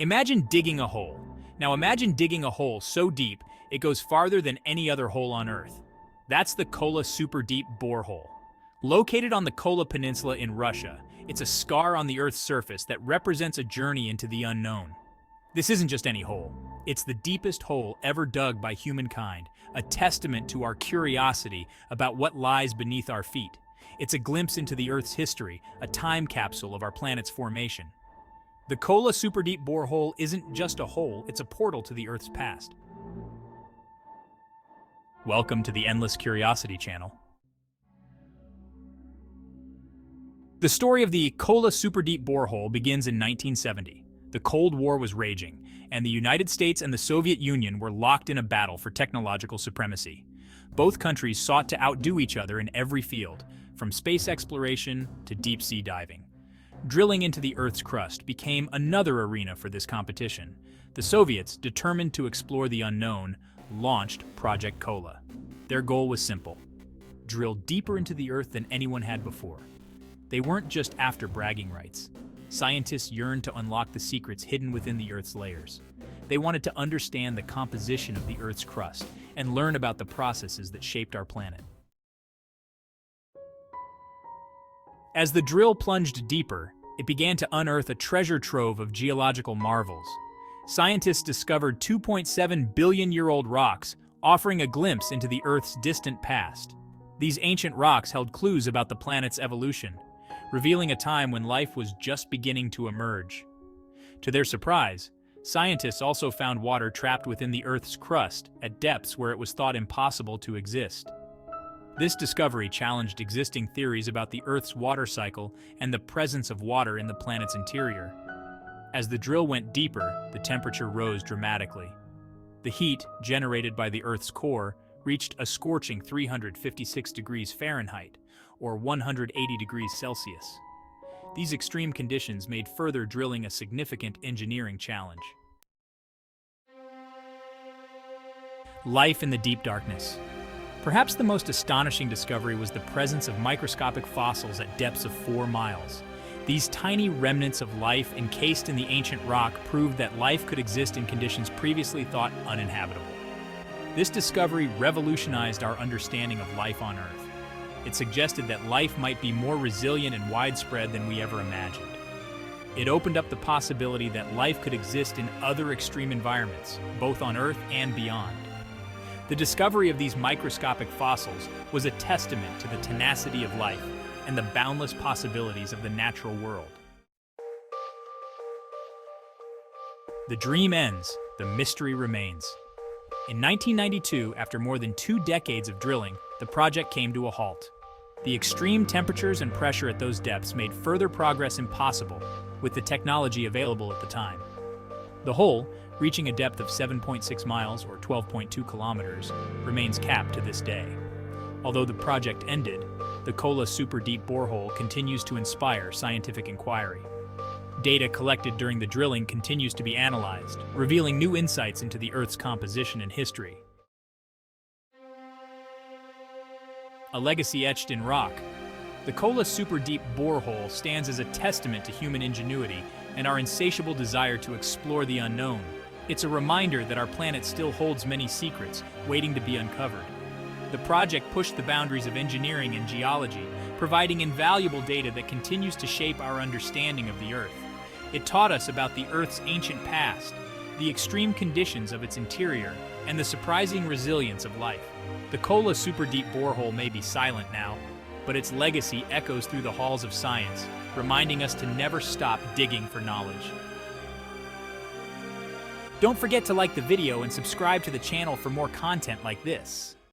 Imagine digging a hole. Now imagine digging a hole so deep it goes farther than any other hole on Earth. That's the Kola Superdeep Borehole. Located on the Kola Peninsula in Russia, it's a scar on the Earth's surface that represents a journey into the unknown. This isn't just any hole. It's the deepest hole ever dug by humankind, a testament to our curiosity about what lies beneath our feet. It's a glimpse into the Earth's history, a time capsule of our planet's formation. The Kola Superdeep Borehole isn't just a hole, it's a portal to the Earth's past. Welcome to the Endless Curiosity Channel. The story of the Kola Superdeep Borehole begins in 1970. The Cold War was raging, and the United States and the Soviet Union were locked in a battle for technological supremacy. Both countries sought to outdo each other in every field, from space exploration to deep-sea diving. Drilling into the Earth's crust became another arena for this competition. The Soviets, determined to explore the unknown, launched Project Kola. Their goal was simple: drill deeper into the Earth than anyone had before. They weren't just after bragging rights. Scientists yearned to unlock the secrets hidden within the Earth's layers. They wanted to understand the composition of the Earth's crust and learn about the processes that shaped our planet. As the drill plunged deeper, it began to unearth a treasure trove of geological marvels. Scientists discovered 2.7-billion-year-old rocks, offering a glimpse into the Earth's distant past. These ancient rocks held clues about the planet's evolution, revealing a time when life was just beginning to emerge. To their surprise, scientists also found water trapped within the Earth's crust at depths where it was thought impossible to exist. This discovery challenged existing theories about the Earth's water cycle and the presence of water in the planet's interior. As the drill went deeper, the temperature rose dramatically. The heat generated by the Earth's core reached a scorching 356 degrees Fahrenheit, or 180 degrees Celsius. These extreme conditions made further drilling a significant engineering challenge. Life in the deep darkness. Perhaps the most astonishing discovery was the presence of microscopic fossils at depths of 4 miles. These tiny remnants of life encased in the ancient rock proved that life could exist in conditions previously thought uninhabitable. This discovery revolutionized our understanding of life on Earth. It suggested that life might be more resilient and widespread than we ever imagined. It opened up the possibility that life could exist in other extreme environments, both on Earth and beyond. The discovery of these microscopic fossils was a testament to the tenacity of life and the boundless possibilities of the natural world. The dream ends, the mystery remains. In 1992, after more than 2 decades of drilling, the project came to a halt. The extreme temperatures and pressure at those depths made further progress impossible with the technology available at the time. The hole, reaching a depth of 7.6 miles or 12.2 kilometers, remains capped to this day. Although the project ended, the Kola Superdeep Borehole continues to inspire scientific inquiry. Data collected during the drilling continues to be analyzed, revealing new insights into the Earth's composition and history. A legacy etched in rock. The Kola Superdeep Borehole stands as a testament to human ingenuity and our insatiable desire to explore the unknown. It's a reminder that our planet still holds many secrets waiting to be uncovered. The project pushed the boundaries of engineering and geology, providing invaluable data that continues to shape our understanding of the Earth. It taught us about the Earth's ancient past, the extreme conditions of its interior, and the surprising resilience of life. The Kola Superdeep Borehole may be silent now, but its legacy echoes through the halls of science, reminding us to never stop digging for knowledge. Don't forget to like the video and subscribe to the channel for more content like this.